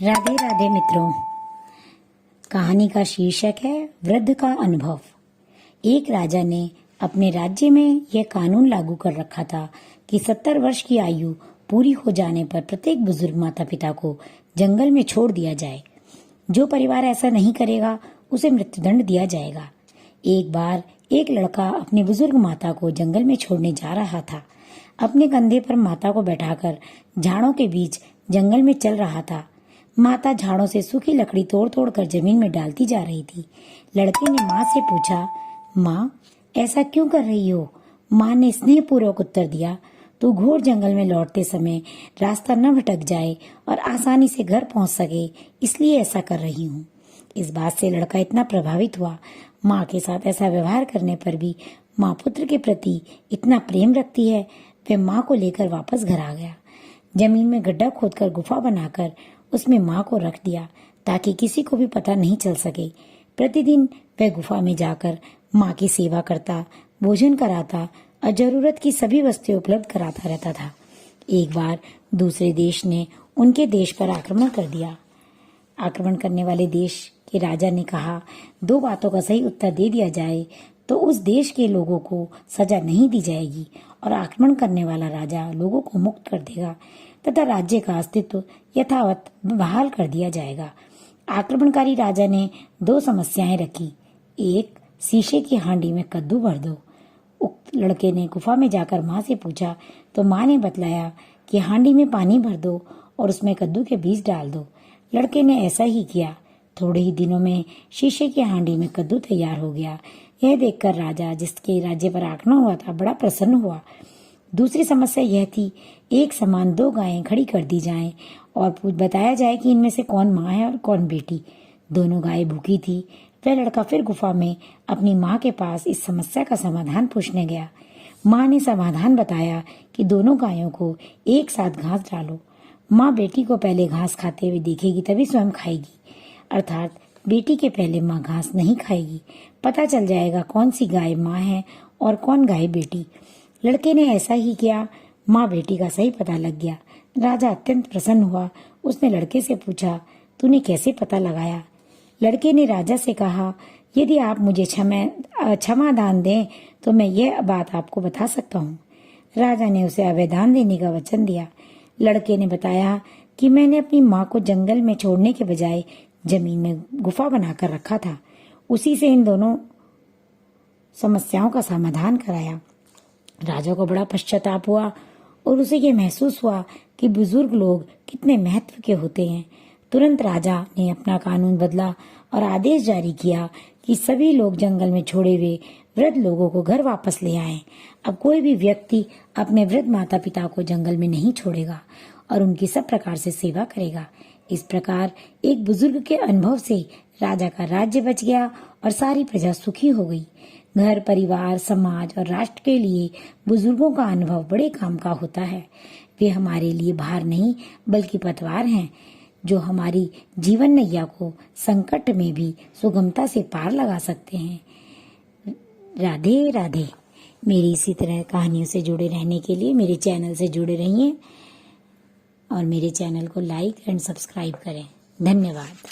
राधे राधे मित्रों। कहानी का शीर्षक है वृद्ध का अनुभव। एक राजा ने अपने राज्य में यह कानून लागू कर रखा था कि 70 वर्ष की आयु पूरी हो जाने पर प्रत्येक बुजुर्ग माता पिता को जंगल में छोड़ दिया जाए। जो परिवार ऐसा नहीं करेगा उसे मृत्युदंड दिया जाएगा। एक बार एक लड़का अपनी बुजुर्ग माता को जंगल में छोड़ने जा रहा था। अपने कंधे पर माता को बैठाकर झाड़ों के बीच जंगल में चल रहा था। माता झाड़ों से सूखी लकड़ी तोड़ तोड़ कर जमीन में डालती जा रही थी। लड़के ने माँ से पूछा, माँ ऐसा क्यों कर रही हो? माँ ने स्नेहपूर्वक उत्तर दिया, तू घोर जंगल में लौटते समय रास्ता न भटक जाए और आसानी से घर पहुंच सके, इसलिए ऐसा कर रही हूँ। इस बात से लड़का इतना प्रभावित हुआ। माँ के साथ ऐसा व्यवहार करने पर भी माँ पुत्र के प्रति इतना प्रेम रखती है। वह माँ को लेकर वापस घर आ गया। जमीन में गड्ढा खोदकर गुफा बनाकर उसमें माँ को रख दिया ताकि किसी को भी पता नहीं चल सके। प्रतिदिन वह गुफा में जाकर माँ की सेवा करता, भोजन कराता और जरूरत की सभी वस्तुएं उपलब्ध कराता रहता था। एक बार दूसरे देश ने उनके देश पर आक्रमण कर दिया। आक्रमण करने वाले देश के राजा ने कहा, दो बातों का सही उत्तर दे दिया जाए तो उस देश के लोगों को सजा नहीं दी जाएगी और आक्रमण करने वाला राजा लोगों को मुक्त कर देगा तथा राज्य का अस्तित्व यथावत बहाल कर दिया जाएगा। आक्रमणकारी राजा ने दो समस्याएं रखी। एक, शीशे की हांडी में कद्दू भर दो। उक्त लड़के ने गुफा में जाकर माँ से पूछा तो माँ ने बतलाया कि हांडी में पानी भर दो और उसमें कद्दू के बीज डाल दो। लड़के ने ऐसा ही किया। थोड़े ही दिनों में शीशे की हांडी में कद्दू तैयार हो गया। यह देखकर राजा, जिसके राज्य पर आक्रमण हुआ था, बड़ा प्रसन्न हुआ। दूसरी समस्या यह थी, एक समान दो गायें खड़ी कर दी जाएं और बताया जाए कि इनमें से कौन माँ है और कौन बेटी। दोनों गायें भूखी थी। वह लड़का फिर गुफा में अपनी माँ के पास इस समस्या का समाधान पूछने गया। माँ ने समाधान बताया कि दोनों गायों को एक साथ घास डालो। माँ बेटी को पहले घास खाते हुए देखेगी तभी स्वयं खाएगी, अर्थात बेटी के पहले माँ घास नहीं खाएगी। पता चल जाएगा कौन सी गाय माँ है और कौन गाय बेटी। लड़के ने ऐसा ही किया। माँ बेटी का सही पता लग गया। राजा अत्यंत प्रसन्न हुआ। उसने लड़के से पूछा, तूने कैसे पता लगाया? लड़के ने राजा से कहा, यदि आप मुझे क्षमा दान दें तो मैं यह बात आपको बता सकता हूँ। राजा ने उसे अवैधान देने का वचन दिया। लड़के ने बताया कि मैंने अपनी माँ को जंगल में छोड़ने के बजाय जमीन में गुफा बनाकर रखा था। उसी से इन दोनों समस्याओं का समाधान कराया। राजा को बड़ा पश्चाताप हुआ और उसे ये महसूस हुआ कि बुजुर्ग लोग कितने महत्व के होते हैं। तुरंत राजा ने अपना कानून बदला और आदेश जारी किया कि सभी लोग जंगल में छोड़े हुए वृद्ध लोगों को घर वापस ले आएं। अब कोई भी व्यक्ति अपने वृद्ध माता पिता को जंगल में नहीं छोड़ेगा और उनकी सब प्रकार से सेवा करेगा। इस प्रकार एक बुजुर्ग के अनुभव से राजा का राज्य बच गया और सारी प्रजा सुखी हो गई। घर, परिवार, समाज और राष्ट्र के लिए बुजुर्गों का अनुभव बड़े काम का होता है। वे हमारे लिए भार नहीं बल्कि पतवार हैं, जो हमारी जीवन नैया को संकट में भी सुगमता से पार लगा सकते हैं। राधे राधे। मेरी इसी तरह कहानियों से जुड़े रहने के लिए मेरे चैनल से जुड़े रहिए और मेरे चैनल को लाइक एंड सब्सक्राइब करें। धन्यवाद।